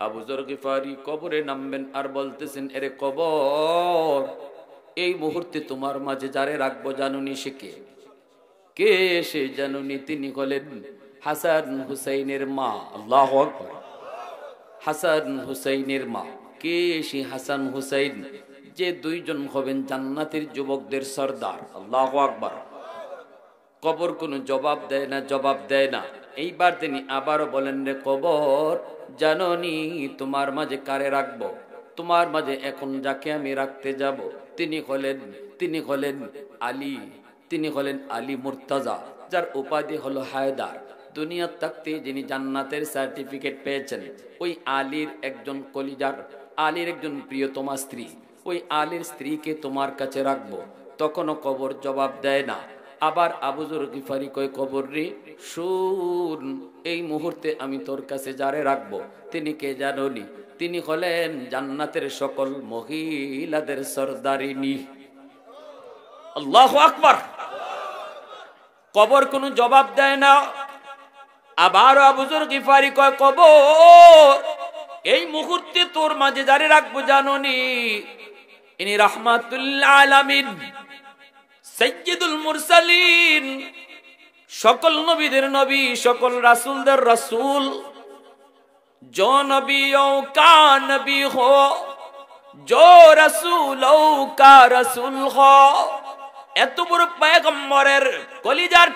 আবু যর গিফারি কবরে নামবেন আর বলতেছেন, এরে কবর, এই মুহূর্তে তোমার মাঝে যারে রাখবো জানুনি সে কে? কে সে জানুনি? তিনি হলেন হাসান হুসাইনের মা। আল্লাহু আকবার। হাসান হুসাইনের মা। কে সে হাসান হুসাইন? যে দুইজন হবেন জান্নাতের যুবকদের সর্দার। আল্লাহু আকবার। কবর কোনো জবাব দেয় না, জবাব দেয় না। এইবার তিনি আবারও বলেন, রে কবর, জাননি তোমার মাঝে কারে রাখবো? তোমার মাঝে এখন যাকে আমি রাখতে যাব তিনি হলেন আলী। তিনি হলেন আলী মুর্তাজা, যার উপাধি হলো হায়দার। দুনিয়ার থাকতে যিনি জান্নাতের সার্টিফিকেট পেয়েছেন, ওই আলীর একজন কলিজার, আলীর একজন প্রিয়তমা স্ত্রী, ওই আলীর স্ত্রীকে তোমার কাছে রাখবো। তখনও কবর জবাব দেয় না। আবার আবু যর গিফারি কয়, কবর রে শুন, এই মুহূর্তে আমি তোর কাছে যারে রাখবো তিনি কে জানোনি? তিনি হলেন জান্নাতের সকল মহিলাদের সরদারিনী। আল্লাহু আকবার। কবর কোনো জবাব দেয় না। আবার আবু যর গিফারি কয়, কবর, এই মুহূর্তে তোর মাঝে যারে রাখবো জানোনি? ইনি রাহমাতুল আলামিন, সাইয়্যিদুল মুরসালিন, সকল নবীদের নবী, সকল রাসূলদের রাসূল। जो नबियों का नबी हो, जो रसूलों का रसूल हो, এত বড় পয়গম্বরের কলিজার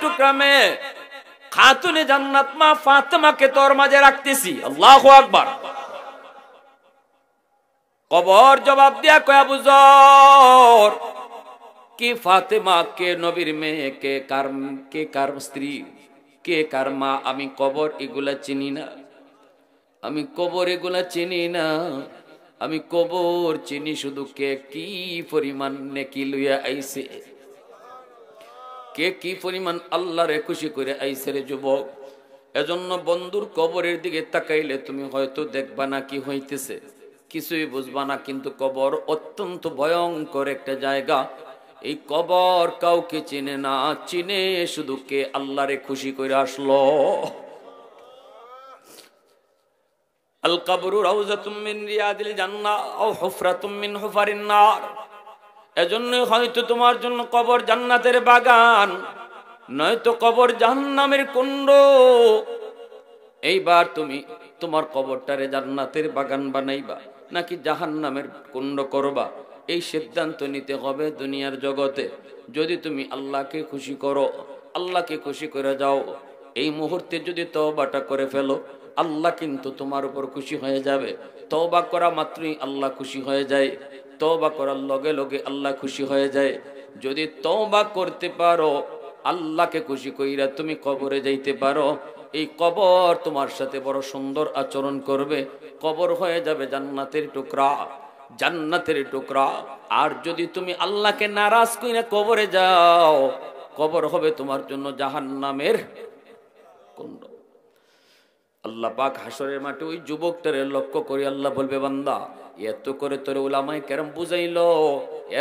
টুকরা মেয়ে খাতুনে জান্নাত মা ফাতেমাকে তোর মাঝে রাখতেছি। আল্লাহু আকবার। কবর জবাব দিয়া কয়, আবু যর, কি ফাতেমা কে নবীর মেয়ে, কে কার স্ত্রী, কে কার মা? আমি কবর এগুলা চিনি না, আমি কবর এগুলা চিনি না। আমি কবর চিনি শুধু কে কি পরিমাণ নেকি লইয়া আইছে, কে কি পরিমাণ আল্লাহরে খুশি করে আইছে রে যুবক। এজন্য বন্ধুর কবরের দিকে তাকাইলে তুমি হয়তো দেখবা না কি হইতেছে, কিছুই বুঝবা না, কিন্তু কবর অত্যন্ত ভয়ঙ্কর একটা জায়গা। এই কবর কাউকে চিনে না, চিনে শুধু কে আল্লাহরে খুশি করে আসলো। আল কবরু রাউযাতুম মিন রিয়াদিল জান্নাহ আও হুফরাতুম মিন হুফারিন নার। এজন্য হয়তো তোমার জন্য কবর জান্নাতের বাগান, নয়তো কবর জাহান্নামের কুণ্ড। এইবার তুমি তোমার কবরটারে জান্নাতের বাগান বানাইবা নাকি জাহান্নামের কুণ্ড করবা, এই সিদ্ধান্ত নিতে হবে দুনিয়ার জগতে। যদি তুমি আল্লাহকে খুশি করো, আল্লাহকে খুশি করে যাও, এই মুহূর্তে যদি তওবাটা করে ফেলো, আল্লাহ কিন্তু তোমার উপর খুশি হয়ে যাবে। তওবা করা মাত্রই আল্লাহ খুশি হয়ে যায়, তওবা করার লগে লগে আল্লাহ খুশি হয়ে যায়। যদি তওবা করতে পারো, আল্লাহকে খুশি কইরা তুমি কবরে যাইতে পারো, এই কবর তোমার সাথে বড় সুন্দর আচরণ করবে, কবর হয়ে যাবে জান্নাতের টুকরা, জান্নাতের টুকরা। আর যদি তুমি আল্লাহকে নারাজ কইরা কবরে যাও, কবর হবে তোমার জন্য জাহান্নামের কুণ্ড। আল্লাহ পাক হাসরের মাঠে ওই যুবকটারে লক্ষ্য করে আল্লাহ বলবে, বান্দা, এত করে তোর উলামায়ে কেরাম বুঝাইলো,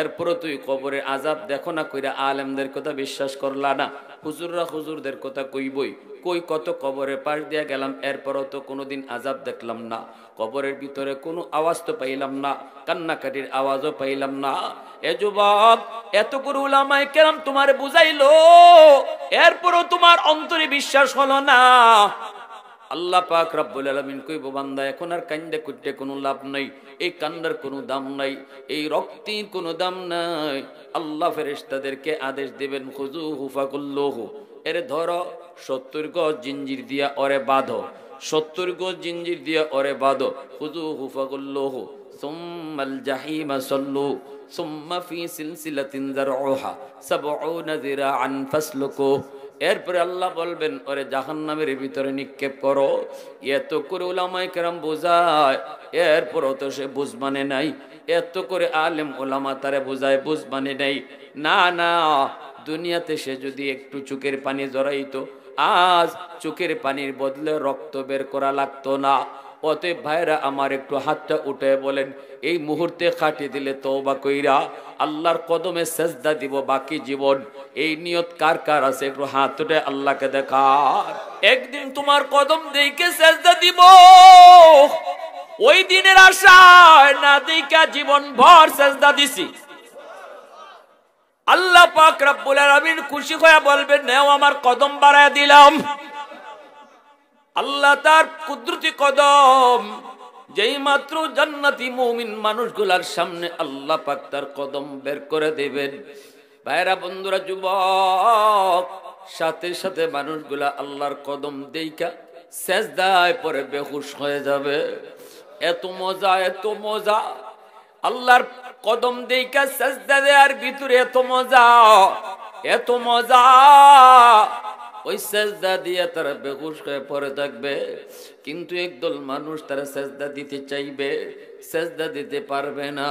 এরপরও তুই কবরের আযাব দেখো না কইরা আলেমদের কথা বিশ্বাস করলা না, হুজুররা হুজুরদের কথা কইবই, কই কত কবরের পাশ দিয়া গেলাম, এরপরও তো কোনোদিন আযাব দেখলাম না, কবরের ভিতরে কোনো আওয়াজ তো পাইলাম না, কান্নাকাটির আওয়াজও পাইলাম না। এ যুবক, এত করে উলামায়ে কেরাম তোমারে বুঝাইলো, এরপরও তোমার অন্তরে বিশ্বাস হলো না। আল্লাহ পাক রব্বুল আলামিন কইব, বান্দা, এখন আর কান্দে কুটে কোনো লাভ নাই, এই কান্দার কোনো দাম নাই, এই রক্তের কোনো দাম নাই। আল্লাহ ফেরেশতাদেরকে আদেশ দিবেন, খুযুহু ফাকুল্লুহু, এরে ধরো, 70 গজ জিঞ্জির দিয়া ওরে বাঁধো, 70 গজ জিঞ্জির দিয়া ওরে বাঁধো। খুযুহু ফাকুল্লুহু সুম্মাল জাহিমা সাল্লু সুম্মা ফি সিলসিলাতিন যারউহা 70 যিরাআন ফাসলুকু। এরপরে আল্লাহ বলবেন, ওরে জাহান্নামের ভিতরে নিক্ষেপ করো। এত করে উলামায়ে কেরাম বোঝায়, এরপরও তো সে বুঝ মানে নাই। এত করে আলেম ওলামা তারে বোঝায়, বুঝ মানে নাই। না না, দুনিয়াতে সে যদি একটু চোখের পানি জড়াইতো, আজ চোখের পানির বদলে রক্ত বের করা লাগতো না। অতএব ভাইরা আমার, একটু হাতটা উঠে বলেন, এই মুহূর্তে খাটি দিলে তওবা কইরা আল্লাহর কদমে সেজদা দিব বাকি জীবন। এই নিয়ত কার কার আছে? একটু হাত উঠে আল্লাহকে দেখা। একদিন তোমার কদম দেখে সেজদা দিব, ওই দিনের আশায় না দেখা জীবন ভর সেজদা দিছি। আল্লাহ পাক রব্বুল আলামিন খুশি হয়ে বলবেন, নেও আমার কদম বাড়ায় দিলাম। আল্লাহ তার কুদরতি কদম যেই মাত্র জান্নাতি মুমিন মানুষগুলার সামনে আল্লাহ পাক তার কদম বের করে দেবেন। ভাইরা, বন্ধুরা, যুবক, সাথে সাথে মানুষগুলা আল্লাহর কদম দেইখা সেজদায় পরে বেহুশ হয়ে যাবে। এত মজা, এত মজা আল্লাহর কদম দেইখা সেজদা দেওয়ার ভিতরে, এত মজা, এত মজা। ওই সেজদা দিয়ে তারা বেহুশ হয়ে পড়ে থাকবে, কিন্তু একদল মানুষ তারা সেজদা দিতে চাইবে, সেজদা দিতে পারবে না।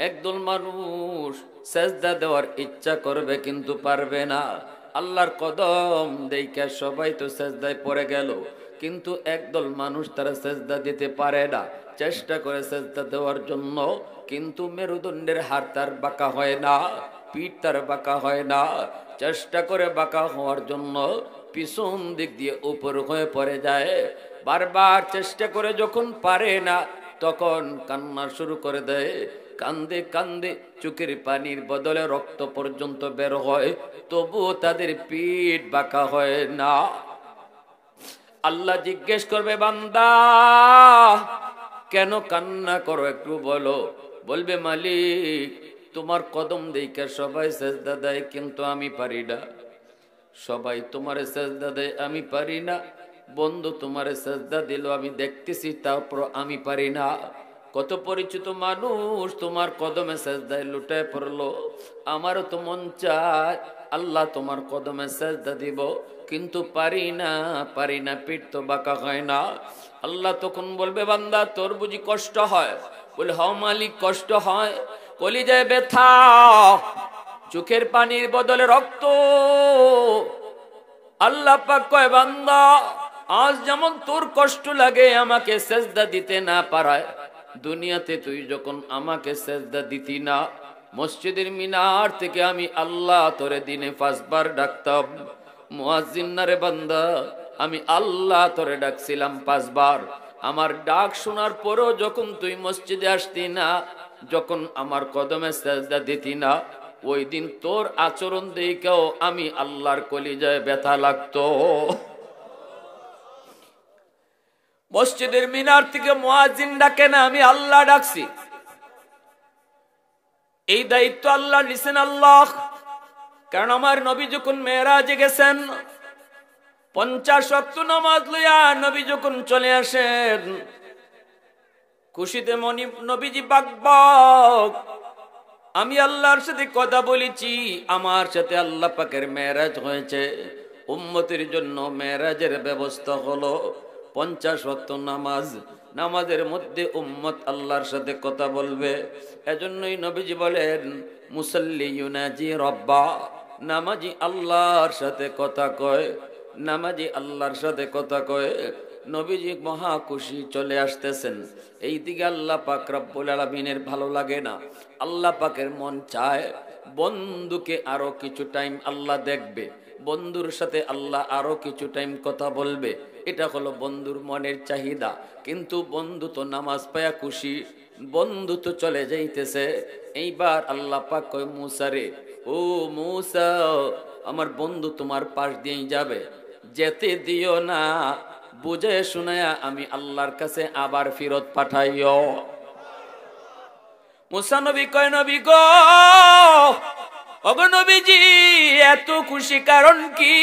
একদল মানুষ সেজদা দেওয়ার ইচ্ছা করবে কিন্তু পারবে না। আল্লাহর কদম দেইখা সবাই তো সেজদায় পড়ে গেল, কিন্তু একদল মানুষ তারা সেজদা দিতে পারে না। চেষ্টা করে সেজদা দেওয়ার জন্য, কিন্তু মেরুদণ্ডের হাড় তার বাঁকা হয় না, পিঠ তার বাঁকা হয় না। চেষ্টা করে বাঁকা হওয়ার জন্য পিছন দিক দিয়ে উপর হয়ে পড়ে যায়। বারবার চেষ্টা করে যখন পারে না, তখন কান্না শুরু করে দেয়। কান্দে কান্দে চোখের পানির বদলে রক্ত পর্যন্ত বের হয়, তবুও তাদের পিঠ বাঁকা হয় না। আল্লাহ জিজ্ঞেস করবে, বান্দা কেন কান্না করো, একটু বলো। বলবে, মালিক তোমার কদম দেইখা সবাই সেজদা দেয়, কিন্তু আমি পারি না। সবাই তোমারে সেজদা দেয়, আমি পারি না। বন্ধু তোমারে সেজদা দিল, আমি দেখতেছি, তারপর আমি পারি না। কত পরিচিত মানুষ তোমার কদমে সেজদায় লুটায় পড়লো, আমারও তো মন চায় আল্লাহ তোমার কদমে সেজদা দিব, কিন্তু পারি না, পারি না, পিঠ তো বাঁকা হয় না। আল্লাহ তখন বলবে, বান্দা তোর বুঝি কষ্ট হয়? বলে, হ্যাঁ মালিক, কষ্ট হয়, কলিজায় ব্যথা, চোখের পানির বদলে রক্ত। আল্লাহ পাক কয়, বান্দা আজ যেমন তোর কষ্ট লাগে আমাকে সেজদা দিতে না পারায়, দুনিয়াতে তুই যখন আমাকে সেজদা দিতি না, মসজিদের মিনার থেকে আমি আল্লাহ তোরে দিনে 5 বার ডাকতাম। মুয়াজ্জিন না রে বান্দা, আমি আল্লাহ তোরে ডাকছিলাম 5 বার। আমার ডাক শোনার পরও যখন তুই মসজিদে আসতি না, যখন আমার কদমে সেজদা দিতি না, ওই দিন তোর আচরণ দেখেও আমি আল্লাহর কলিজায় ব্যথা লাগতো। মসজিদের মিনার থেকে মুয়াজ্জিন ডাকে না, আমি আল্লাহ ডাকছি। এই দায়িত্ব আল্লাহ নিছেন আল্লাহ। কারণ আমার নবী যখন মেরাজে গেছেন, 50 ওয়াক্ত নামাজ লইয়া নবী যখন চলে আসেন, খুশিতে মনি নবীজি বাকবাক, আমি আল্লাহর সাথে কথা বলেছি, আমার সাথে আল্লাহ পাকের মেরাজ হয়েছে, উম্মতের জন্য মেরাজের ব্যবস্থা হলো। 50 ওয়াক্ত নামাজ, নামাজের মধ্যে উম্মত আল্লাহর সাথে কথা বলবে। এজন্যই নবীজি বলেন, মুসাল্লি ইউনাজি রব্বা, নামাজি আল্লাহর সাথে কথা কয়, নামাজি আল্লাহর সাথে কথা কয়। নবীজি মহা খুশি, চলে আসতেছেন। এইদিকে আল্লাহ পাক রব্বুল আলামিনের ভালো লাগে না, আল্লাহ পাকের মন চায় বন্ধুকে আরো কিছু টাইম আল্লাহ দেখবে, বন্ধুর সাথে আল্লাহ আরো কিছু টাইম কথা বলবে। এটা হলো বন্ধুর মনের চাহিদা। কিন্তু বন্ধু তো নামাজ পায়া খুশি, বন্ধু তো চলে যাইতেছে। এইবার আল্লাহ পাক কয়, মুসা রে, ও মুসা, আমার বন্ধু তোমার পাশ দিয়েই যাবে, যেতে দিও না, বুঝে শুনায়া আমি আল্লাহর কাছে আবার ফিরত পাঠাইও। মুসা নবী কয়, নবী গো, ওগো নবীজি, এত খুশি কারণ কি?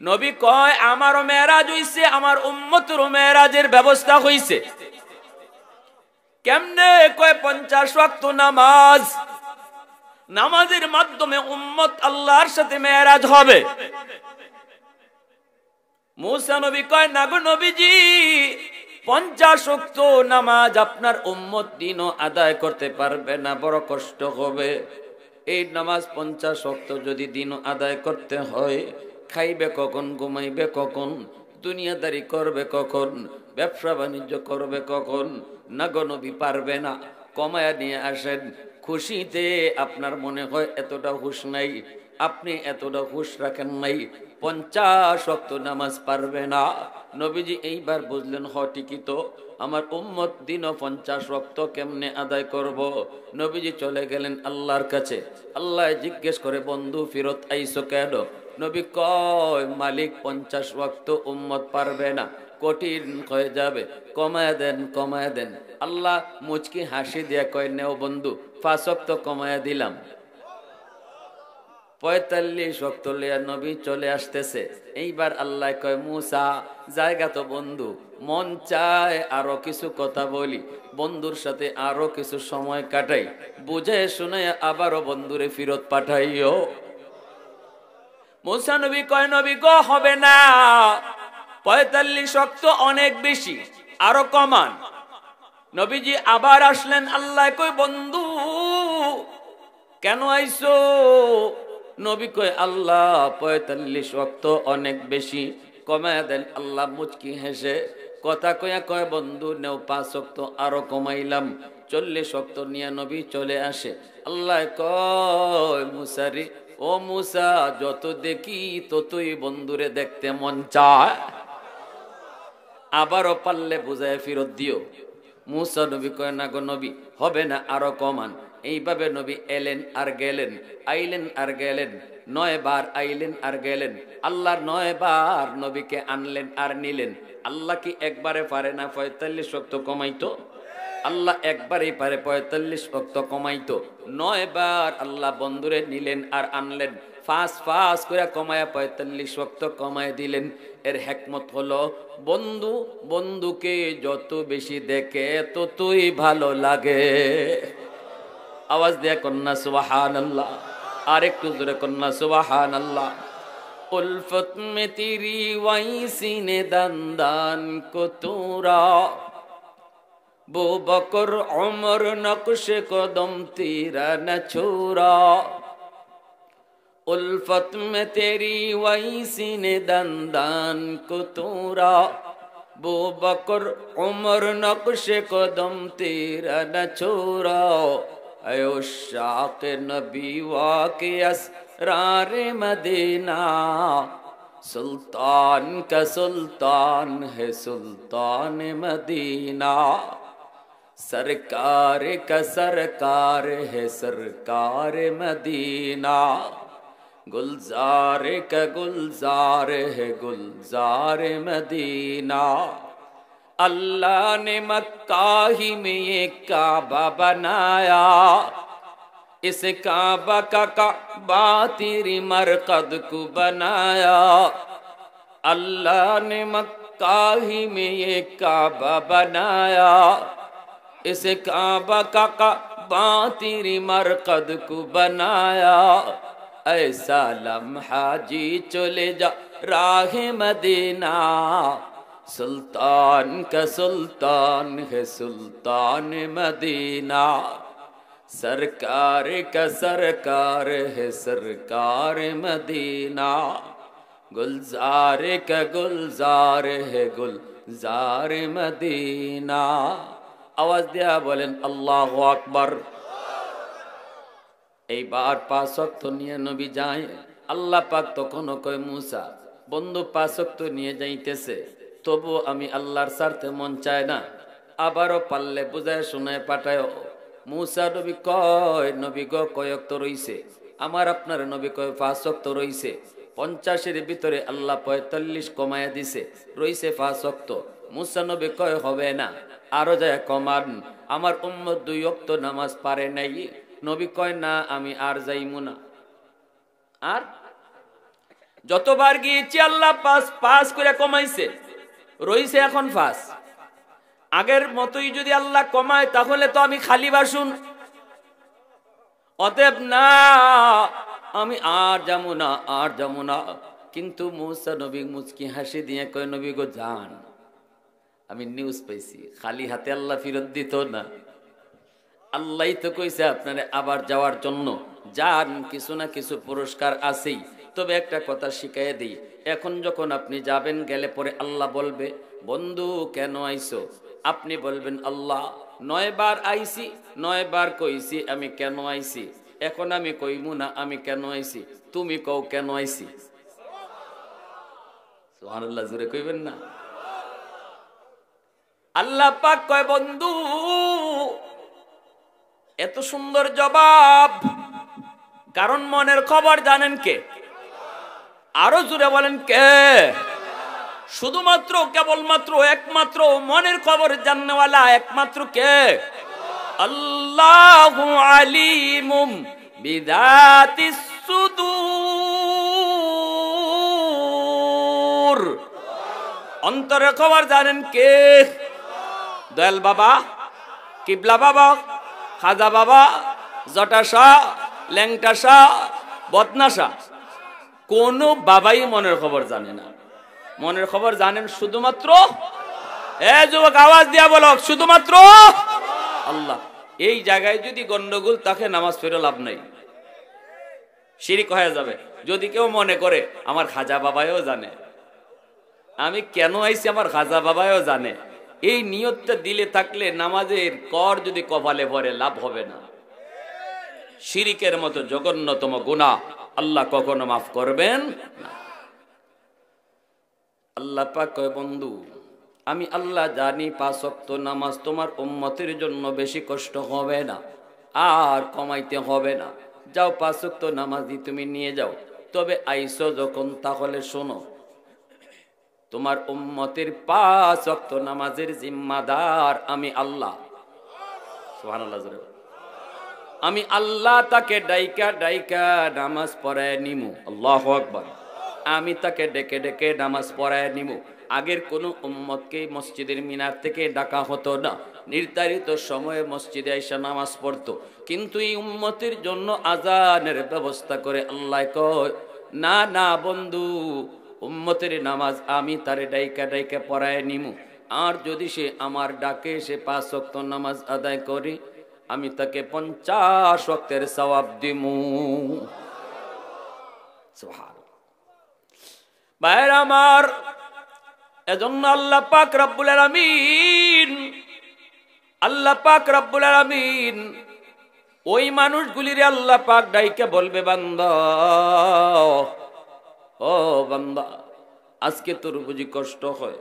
নবী কয়, আমারও মেরাজ হইছে, আমার উম্মতেরও মেরাজের ব্যবস্থা হইছে। কেমনে? কয় 50 ওয়াক্ত নামাজ, নামাজের মাধ্যমে উম্মত আল্লাহর সাথে মেরাজ হবে। মুসা নবী কয়, না গো নবীজি, 50 ওয়াক্ত নামাজ আপনার উম্মত দিনও আদায় করতে পারবে না, বড় কষ্ট হবে। এই নামাজ 50 ওয়াক্ত যদি দিনও আদায় করতে হয়, খাইবে কখন, ঘুমাইবে কখন, দুনিয়াদারি করবে কখন, ব্যবসা বাণিজ্য করবে কখন? না গো নবী পারবে না। কমায়া নিয়ে আসেন। খুশিতে আপনার মনে হয় এতটা হুঁশ নাই, আপনি এতটা হুঁশ রাখেন নাই, 50 ওয়াক্ত নামাজ পারবে না। নবীজি এইবার বুঝলেন, ঠিকই তো, আমার উম্মত দিনও 50 ওয়াক্ত কেমনে আদায় করব। নবীজি চলে গেলেন আল্লাহর কাছে। আল্লাহ জিজ্ঞেস করে, বন্ধু ফিরত আইসো কেন? নবী কয়, মালিক 50 ওয়াক্ত উম্মত পারবে না, কঠিন হয়ে যাবে, কমায় দেন, কমায় দেন। আল্লাহ মুচকি হাসি দিয়া কয়, নেও বন্ধু, 5 ওয়াক্ত কমায় দিলাম। 45 ওয়াক্ত লিয়া নবী চলে আসতেছে। এইবার আল্লাহ কয়, মুসা জায়গা তো বন্ধু, মন চায় আরো কিছু কথা বলি, বন্ধুর সাথে আরো কিছু সময় কাটাই, বুঝে শুনে আবারও বন্ধুরে ফিরত পাঠাইও। মুসা নবী কয়, নবী গো হবে না, 45 ওয়াক্ত অনেক বেশি, আরো কমান। নবীজি আবার আসলেন। আল্লাহ কয়, বন্ধু কেন আইসো? নবী কয়, আল্লাহ 45 ওয়াক্ত অনেক বেশি, কমায় দেন। আল্লাহ মুচকি হেসে কথা কয়া কয়, বন্ধু নেও 5 ওয়াক্ত আরো কমাইলাম। 40 ওয়াক্ত নিয়ে নবী চলে আসে। আল্লাহ কয়, মুসারি ও মুসা, যত দেখি ততই বন্ধুরে দেখতে মন চায়, আবারও পারলে বুঝায় ফিরত দিও। মুসা নবী কয়, না গো নবী হবে না, আরো কমান। এইভাবে নবী এলেন আর গেলেন, আইলেন আর গেলেন, 9 বার আইলেন আর গেলেন। আল্লাহ 9 বার নবীকে আনলেন আর নিলেন। আল্লাহ কি একবারে পারে না 45 ওয়াক্ত কমাইতো? আল্লাহ একবারেই পারে 45 ওয়াক্ত কমাইতো। 9 বার আল্লাহ বন্ধুরে নিলেন আর আনলেন, ফাঁস ফাঁস করে কমায়া 45 ওয়াক্ত কমায় দিলেন। এর হিকমত হলো, বন্ধু বন্ধুকে যত বেশি দেখে ততই ভালো লাগে। আওয়াজ দিয়ে কন্যা সুবহানাল্লাহ, আর একটু জোরে কন্যা সুবহানাল্লাহ। উলফত মে তেরি ওয়াইসিনে দান কো তোরা, बो बकर उमर नक्श कदम तेरा न छोड़ा, उल्फत में तेरी वैसी ने दंदान को तोड़ा, बो बकर उमर नक्श कदम तेरा न छोड़ा, अयो शाक़ नबी वाक़े असरार मदीना, सुल्तान का सुल्तान है सुल्तान मदीना, सरकार का सरकार है सरकार मदीना, गुलजार का गुलजार है गुलजार मदीना, अल्लाह ने मक्का ही में ये काबा बनाया, इस काबा का काबा तेरी मरकद को बनाया, अल्लाह ने मक्का ही में ये काबा बनाया, इस काबा का काबा तेरी मरकद को बनाया, ऐसा लम्हा जी चले जा राह मदीना, सुल्तान का सुल्तान है सुल्तान मदीना, सरकार का सरकार है सरकार मदीना, गुलजार का गुलजार है गुलजार मदीना। आवाज दिया बोलें अल्लाहु আকবার। এইবার 5 ওয়াক্ত নিয়ে নবী যায়। আল্লাহ পাক তখনও কয়, মুসা বন্ধু 5 ওয়াক্ত নিয়ে যাইতেছে, তবু আমি আল্লাহর স্বার্থে মন চায় না, আবারও পারলে বুঝায় শোনায় পাঠায়। মুসা নবী কয়, নবী গো কয় ওয়াক্ত রইছে? আমার আপনার নবী কয় 5 ওয়াক্ত রইছে। 50-এর ভিতরে আল্লাহ 45 কমায়া দিছে, রইছে 5 ওয়াক্ত। মুসা নবী কয়, হবে না, আরো যায় কমান, আমার উম্মত 2 ওয়াক্ত নামাজ পারে নাই। নবী কয়, না আমি আর যাইমু না। আর যতবার গিয়েছি আল্লাহ 5 করে কমাইছে, রইছে এখন 5। আগের মতোই যদি আল্লাহ কমায় তাহলে তো আমি খালি বাসুন। অতএব না, আমি আর যাবো না, আর যাবো না। কিন্তু মুসা নবী মুচকি হাসি দিয়ে কয়, নবী গো যান, আমি নিউজ পাইছি খালি হাতে আল্লাহ ফিরত দিত না। আল্লাহ তো কইছে আপনারে আবার যাওয়ার জন্য, যান, কিছু না কিছু পুরস্কার আছেই। তবে একটা কথা শিখাইয়ে দিই, এখন যখন আপনি যাবেন, গেলে পরে আল্লাহ বলবে, বন্ধু কেন আইছো? আপনি বলবেন, আল্লাহ 9 বার আইছি, 9 বার কইছি আমি কেন আইছি। এখন আমি কইমু না আমি কেন আইছি, তুমি কও কেন আইছি। সুবহানাল্লাহ, জোরে কইবেন না? আল্লাহ পাক কয়, বন্ধু এত সুন্দর জবাব, কারণ মনের খবর জানেন কে? আরো জোরে বলেন কে? শুধুমাত্র, কেবলমাত্র, একমাত্র মনের খবর জাননেওয়ালা একমাত্র কে? আল্লাহু আলিমুম বিযাতিস সুদূর। অন্তরের খবর জানেন কে? দয়াল বাবা, কিবলা বাবা, খাজা বাবা, জটা শাহ, ল্যাংটা শাহ, বদনা শাহ, কোন বাবাই মনের খবর জানে না। মনের খবর জানেন শুধুমাত্র, যুবক আওয়াজ দিয়া বলো, শুধুমাত্র আল্লাহ। এই জায়গায় যদি গন্ডগোল তাকে নামাজ পড়ে লাভ নাই, শিরক হয়ে যাবে। যদি কেউ মনে করে আমার খাজা বাবাও জানে, আমি কেন আইছি আমার খাজা বাবাও জানে, এই নিয়তটা দিলে থাকলে নামাজের কর যদি কপালে পড়ে লাভ হবে না। শিরিকের মতো জঘন্যতম গুনাহ আল্লাহ কখনো মাফ করবেন না। আল্লাহ পাক কয়, বন্ধু আমি আল্লাহ জানি 5 ওয়াক্ত নামাজ তোমার উম্মতের জন্য বেশি কষ্ট হবে না, আর কমাইতে হবে না। যাও 5 ওয়াক্ত নামাজই তুমি নিয়ে যাও। তবে আইসো যখন, তাহলে শোনো, তোমার উম্মতের 5 ওয়াক্ত নামাজের জিম্মাদার আমি আল্লাহ। সুবহানাল্লাহ, আমি আল্লাহ তাকে ডাইকা ডাইকা নামাজ পড়ায় নিমু। আল্লাহু আকবার। আমি তাকে ডেকে ডেকে নামাজ পড়ায় নিমু। আগের কোন উম্মতকে মসজিদের মিনার থেকে ডাকা হতো না, নির্ধারিত সময়ে মসজিদে আইসা নামাজ পড়তো। কিন্তু এই উম্মতের জন্য আজানের ব্যবস্থা করে আল্লাহ কয়, না না বন্ধু, উম্মতের নামাজ আমি তারে ডাইকা ডাইকা পড়ায় নিমু। আর যদি সে আমার ডাকে সে 5 ওয়াক্ত নামাজ আদায় করে, আমি তাকে 50 ওয়াক্তের সওয়াব দিমু। সুবহানাল্লাহ। ভাইরা আমার, এজন্য আল্লাহ পাক রব্বুল আলামিন, আল্লাহ পাক রব্বুল আলামিন ওই মানুষগুলিরে আল্লাহ পাক ডাইকে বলবে, বান্দা, ও বান্দা, আজকে তোর বুঝি কষ্ট হয়,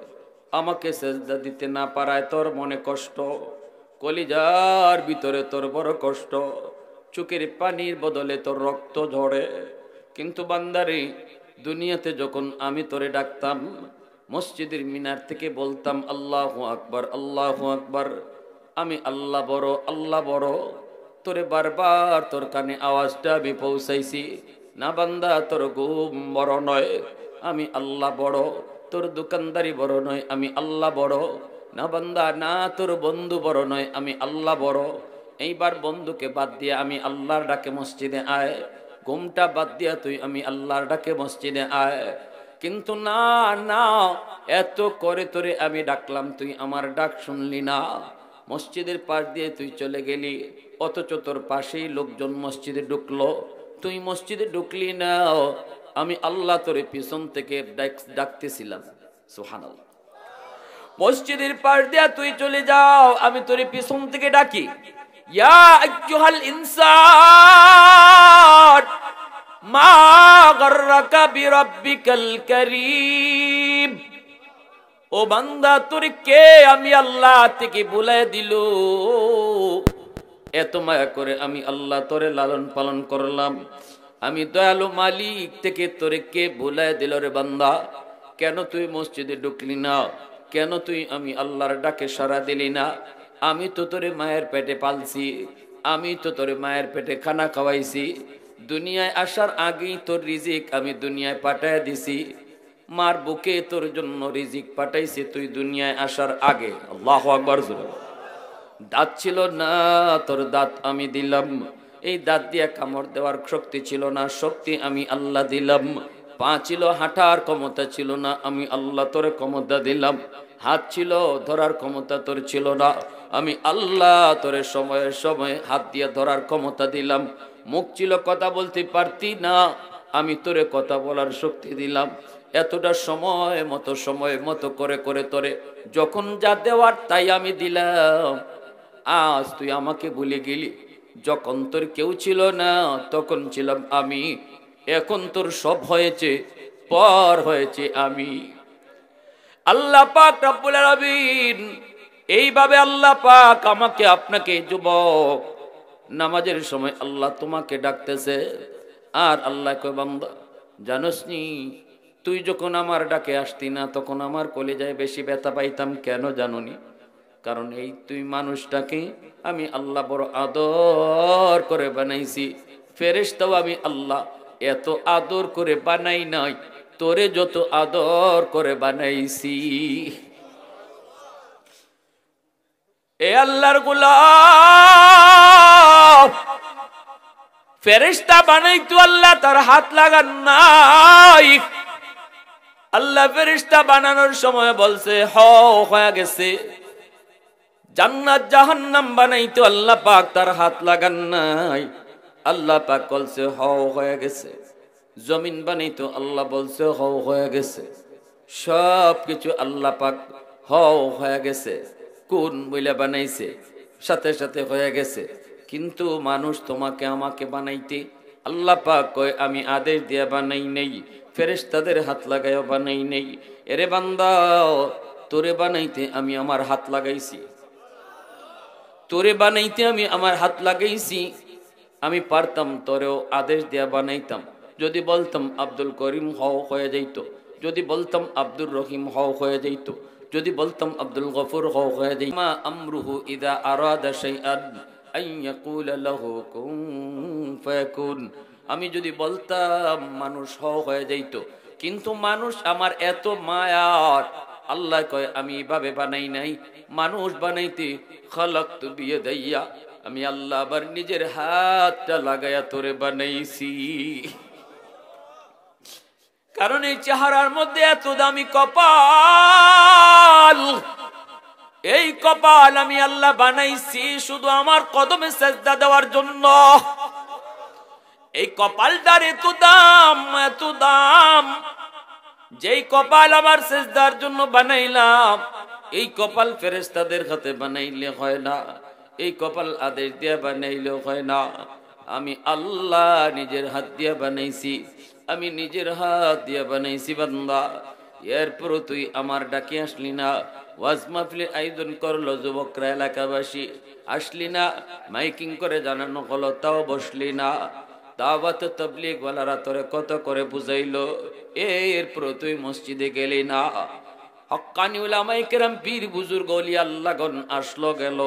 আমাকে সেজদা দিতে না পারায় তোর মনে কষ্ট, কলিজার ভিতরে তোর বড় কষ্ট, চোখের পানির বদলে তোর রক্ত ঝরে। কিন্তু বান্দারে, দুনিয়াতে যখন আমি তোরে ডাকতাম, মসজিদের মিনার থেকে বলতাম আল্লাহু আকবার, আল্লাহু আকবার, আমি আল্লাহ বড়, আল্লাহ বড়, তোরে বারবার তোর কানে আওয়াজটা আমি পৌঁছাইছি। না বান্দা, তোর ঘুম বড় নয়, আমি আল্লাহ বড়, তোর দোকানদারি বড় নয়, আমি আল্লাহ বড়। না বান্দা, না তোর বন্ধু বড় নয়, আমি আল্লাহ বড়। এইবার বন্ধুকে বাদ দিয়ে আমি আল্লাহর ডাকে মসজিদে আয়, ঘুমটা বাদ দিয়া তুই আমি আল্লাহর ডাকে মসজিদে আয়। কিন্তু না না, এত করে তোরে আমি ডাকলাম, তুই আমার ডাক শুনলি না, মসজিদের পাশ দিয়ে তুই চলে গেলি, অথচ তোর পাশেই লোকজন মসজিদে ঢুকলো, তুই মসজিদে ঢুকলি না। আমি আল্লাহ তোরে পিছন থেকে ডাকতেছিলাম। সুবহানাল্লাহ। মসজিদের পাশ দিয়া তুই চলে যাও, আমি তোরে পিছন থেকে ডাকি, ইয়া আইয়ুহাল ইনসান মা গাররাকা বিরাব্বিকাল কারীম। ও বান্দা, তোরে কে আমি আল্লাহ থেকে বুলায় দিল? এত মায়া করে আমি আল্লাহ তোরে লালন পালন করলাম, আমি দয়ালু মালিক থেকে তোরে কে বুলায় দিল রে বান্দা? কেন তুই মসজিদে ঢুকলি না? কেন তুই আমি আল্লাহর ডাকে সাড়া দিলি না? আমি তো তোরে মায়ের পেটে পালছি, আমি তো তোরে মায়ের পেটে খানা খাওয়াইছি, দুনিয়ায় আসার আগেই তোর রিজিক আমি দুনিয়ায় পাঠায় দিছি, মার বুকে তোর জন্য রিজিক পাঠাইছি তুই দুনিয়ায় আসার আগে। আল্লাহু আকবার। দাঁত ছিল না, তোর দাঁত আমি দিলাম, এই দাঁত দিয়ে কামড় দেওয়ার শক্তি ছিল না, শক্তি আমি আল্লাহ দিলাম। পা ছিল, হাঁটার ক্ষমতা ছিল না, আমি আল্লাহ তোরে ক্ষমতা দিলাম। হাত ছিল, ধরার ক্ষমতা তোর ছিল না, আমি আল্লাহ তোরে সময়ে সময়ে হাত দিয়ে ধরার ক্ষমতা দিলাম। মুখ ছিল, কথা বলতে পারতি না, আমি তোরে কথা বলার শক্তি দিলাম, এতটা সময় মতো করে করে তোরে যখন যা দেওয়ার তাই আমি দিলাম। আজ তুই আমাকে ভুলে গেলি, যখন তোর কেউ ছিল না তখন ছিলাম আমি, এখন তোর সব হয়েছে, পর হয়েছে আমি। আল্লাহ পাক রব্বুল আলামিন এইভাবে আল্লাহ পাক আমাকে আপনাকে যুবক নামাজের সময় আল্লাহ তোমাকে ডাকতেছে। আর আল্লাহ কয় বান্দা জানোস নি তুই যখন আমার ডাকে আসতি না তখন আমার কলিজায় বেশি ব্যথা পাইতাম, কেন জানোনি? কারণ এই তুই মানুষটাকে আমি আল্লাহ বড় আদর করে বানাইছি। ফেরেশতাও আমি আল্লাহ এত আদর করে বানাই নাই, তোরে যত আদর করে বানাইছি। এ আল্লাহর গোলাম, ফেরেশতা বানাইতো আল্লাহ তার হাত লাগান নাই। আল্লাহ ফেরেশতা বানানোর সময় বলছে হয়ে গেছে। জান্নাত জাহান্নাম বানাইতো আল্লাহ পাক তার হাত লাগান নাই, আল্লাহ পাক বলছে হয়ে গেছে। জমিন বানাইতো আল্লাহ বলছে হয়ে গেছে। সব কিছু আল্লাহ পাক হয়ে গেছে। কোন বইলা বানাইছে, সাথে সাথে হয়ে গেছে। কিন্তু মানুষ তোমাকে আমাকে বানাইতে আল্লাহ পাক কয় আমি আদেশ দিয়া বানাই নেই, ফেরেশতাদের হাত লাগাইও বানাই নেই। এরে বান্দা তোরে বানাইতে আমি আমার হাত লাগাইছি, তোরে বানাইতে আমি আমার হাত লাগাইছি। আমি পারতাম তোরেও আদেশ দিয়া বানাইতাম, যদি বলতাম আব্দুল করিম হয়ে যাইতো, যদি বলতাম আব্দুর রহিম হয়ে যাইতো, যদি বলতাম আব্দুল গফুর হয়ে যাইতো। মা আমরুহু ইদা আরাদা শাইআন আন ইয়াকুলা লাহু কুন ফায়াকুন। আমি যদি বলতাম মানুষ হয়ে যাইতো, কিন্তু মানুষ আমার এত মায়ার, আল্লাহ কয় আমি এভাবে বানাই নাই। মানুষ বানাইতে খালাকতু বিয়াদাইয়া, আমি আল্লাহ আবার নিজের হাতটা লাগায়া তোরে বানাইছি। কারণ এই চেহারার মধ্যে এত দামি কপাল, এই কপাল আমি আল্লাহ বানাইছি শুধু আমার কদমে সেজদা দেওয়ার জন্য। এই কপালটার এত দাম, যেই কপাল আমার সেজদার জন্য বানাইলাম, এই কপাল ফেরেশতাদের হাতে বানাইলে হয় না, এই কপাল আদেশ দিয়ে বানাইলেও হয় না। আমি আল্লাহ নিজের হাত দিয়ে বানাইছি, আমি নিজের হাত দিয়ে বানাইছি বান্দা। এরপর তুই আমার ডাকে আসলি না, ওয়াজ মাহফিলের আয়োজন করলো যুবকরা এলাকাবাসী, আসলি না, মাইকিং করে জানানো হলো তাও বসলি না, দাওয়াত তাবলীগ ওয়ালারা তোরে কত করে বুঝাইলো, এরপর তুই মসজিদে গেলি না। হক্কানি উলামায়ে কেরাম পীর বুজুর্গ ওলিয়া আল্লাহগণ আসলো গেল,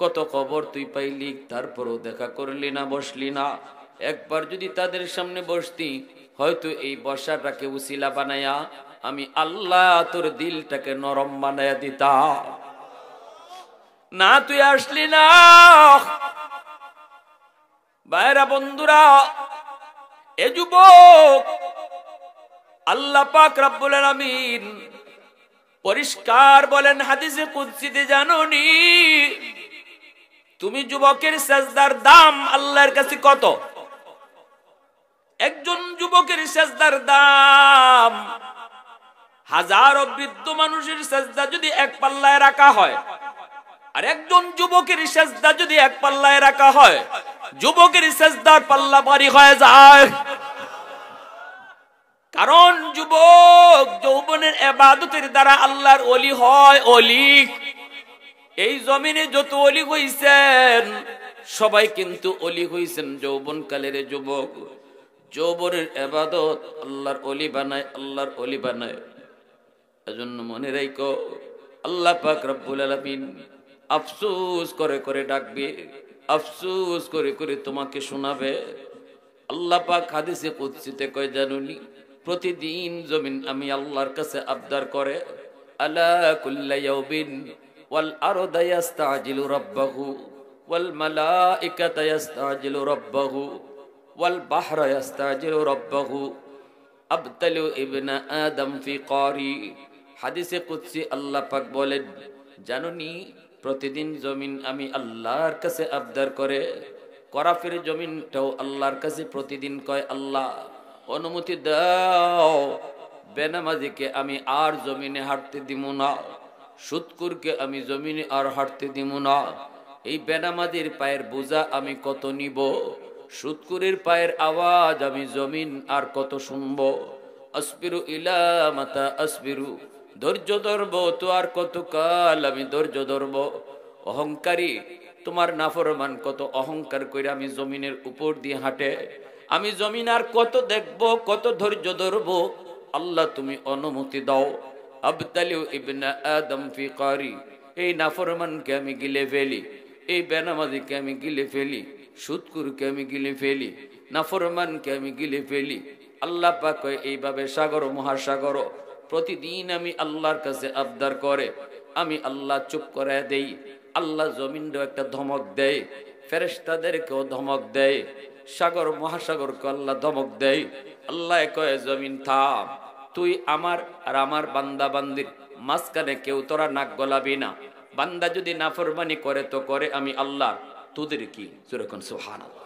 কত খবর তুই পাইলি, তারপরও দেখা করলি না, বসলি না। একবার যদি তাদের সামনে বসতি, হয়তো এই বসাটাকে উসিলা বানায়া আমি আল্লাহ তোর দিলটাকে নরম বানায়া দিতাম। না তুই আসলি না। ভাইরা বন্ধুরা, এ যুবক আল্লাহ পাক রব্বুল আলামিন পরিষ্কার বলেন হাদিসে কুদসিতে, জানোনি তুমি যুবকের সেজদার দাম আল্লাহর কাছে কত? একজন যুবকের সেজদার দাম হাজারো বৃদ্ধ মানুষের সেজদা যদি এক পাল্লায় রাখা হয়, আর একজন যুবকের সেজদা যদি এক পাল্লায় রাখা হয়, যুবকের সেজদার পাল্লা ভারী হয়ে যায়। কারণ যুবক যৌবনের ইবাদতের দ্বারা আল্লাহর ওলি হয়। ওলি এই জমিনে যত ওলি হইছেন সবাই কিন্তু ওলি হইছেন যৌবন কালের যুবক। যৌবনের ইবাদত আল্লাহর ওলি বানায়, আল্লাহর ওলি বানায়। এজন্য মনে রাখো, আল্লাহ পাক রব্বুল আলামিন আফসোস করে করে ডাকবে, আফসোস করে করে তোমাকে শোনাবে। আল্লাহ পাক হাদিসে কুদসিতে কয়, জানুনি প্রতিদিন জমিন আমি আল্লাহর কাছে আবদার করে, আলা কুল্লা ইয়াউমিন ওয়াল আরদু ইস্তাজিলু রাব্বাহু ওয়াল মালাইকাতু ইস্তাজিলু রাব্বাহু ওয়াল বাহরু ইস্তাজিলু রাব্বাহু আবতালু ইবনা আদম ফি কারি। হাদিসে কুদসি আল্লাহ পাক বলেন, জানুনি প্রতিদিন জমিন আমি আল্লাহর কাছে আবদার করে। করাফের জমিনটাও আল্লাহর কাছে প্রতিদিন কয়, আল্লাহ অনুমতি দাও, বেনামাজিকে আমি আর জমিনে হাঁটতে দিব না, সুদকুরকে আমি জমিনে আর হাঁটতে দিব না। এই বেনামাজির পায়ের বোঝা আমি কত নিব, সুদকুরের পায়ের আওয়াজ আমি জমিন আর কত শুনব। আসবিরু ইলা মাতা আসবিরু, ধৈর্য ধরবো তো আর কত কাল আমি ধৈর্য ধরবো। অহংকারী তোমার নাফরমান কত অহংকার করে আমি জমিনের উপর দিয়ে হাঁটে, আমি জমিন আর কত দেখবো, কত ধৈর্য ধরবো। আল্লাহ তুমি অনুমতি দাও। আবতালিউ ইবনা আদম ফি কারি, এই নাফরমানকে আমি গিলে ফেলি, এই বেনামাজিকে আমি গিলে ফেলি, সুদকুরকে আমি গিলে ফেলি, নাফরমানকে আমি গিলে ফেলি। আল্লাহ পাক এইভাবে সাগর মহাসাগর প্রতিদিন আমি আল্লাহর কাছে আবদার করে, আমি আল্লাহ চুপ করে দেই। আল্লাহ জমিনও একটা ধমক দেয়, ফেরেশতাদেরকেও ধমক দেয়, সাগর মহাসাগরকে আল্লাহ ধমক দেয়। আল্লাহ কয় জমিন থাম, তুই আমার আর আমার বান্দা বান্দির মাঝখানে কেউ তোরা নাক গলাবি না। বান্দা যদি নাফরমানি করে তো করে, আমি আল্লাহ, তোদের কি? যেরকম সুবহানাল্লাহ।